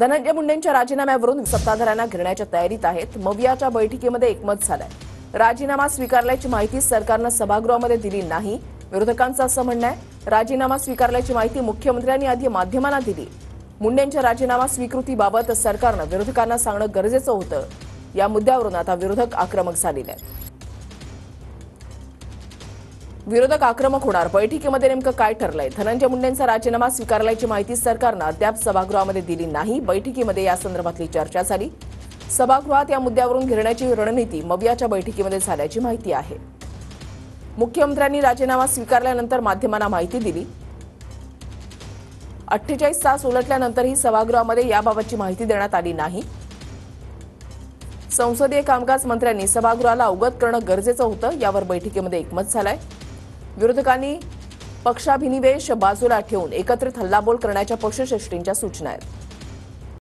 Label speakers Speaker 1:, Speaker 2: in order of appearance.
Speaker 1: धनंजय मुंडेंच्या राजीनाम्यावरून सत्ताधाऱ्यांना घेरण्याच्या तयारीत आहेत. मवियाच्या बैठकीमध्ये एकमत झालंय. राजीनामा स्वीकारल्याची माहिती सरकारनं सभागृहामध्ये दिली नाही. विरोधकांचं असं म्हणणं आहे, राजीनामा स्वीकारल्याची माहिती मुख्यमंत्र्यांनी आधी माध्यमांना दिली. मुंडेंच्या राजीनामा स्वीकृतीबाबत सरकारनं विरोधकांना सांगणं गरजेचं होतं. या मुद्द्यावरून आता विरोधक आक्रमक झालेले आहेत. विरोधक आक्रमक होणार. बैठकीमध्ये नेमकं काय ठरलंय? धनंजय मुंडेंचा राजीनामा स्वीकारल्याची माहिती सरकारनं अद्याप सभागृहामध्ये दिली नाही. बैठकीमध्ये या संदर्भातली चर्चा झाली. सभागृहात या मुद्द्यावरून घेरण्याची रणनीती मवियाच्या बैठकीमध्ये झाल्याची माहिती आहे. मुख्यमंत्र्यांनी राजीनामा स्वीकारल्यानंतर माध्यमांना माहिती दिली. 48 तास उलटल्यानंतरही सभागृहामध्ये याबाबतची माहिती देण्यात आली नाही. संसदीय कामकाज मंत्र्यांनी सभागृहाला अवगत करणं गरजेचं होतं. यावर बैठकीमध्ये एकमत झालंय. विरोधकांनी पक्षाभिनिवेश बाजूला ठेवून एकत्रित हल्लाबोल करण्याच्या पक्षश्रेष्ठींच्या सूचना आहेत.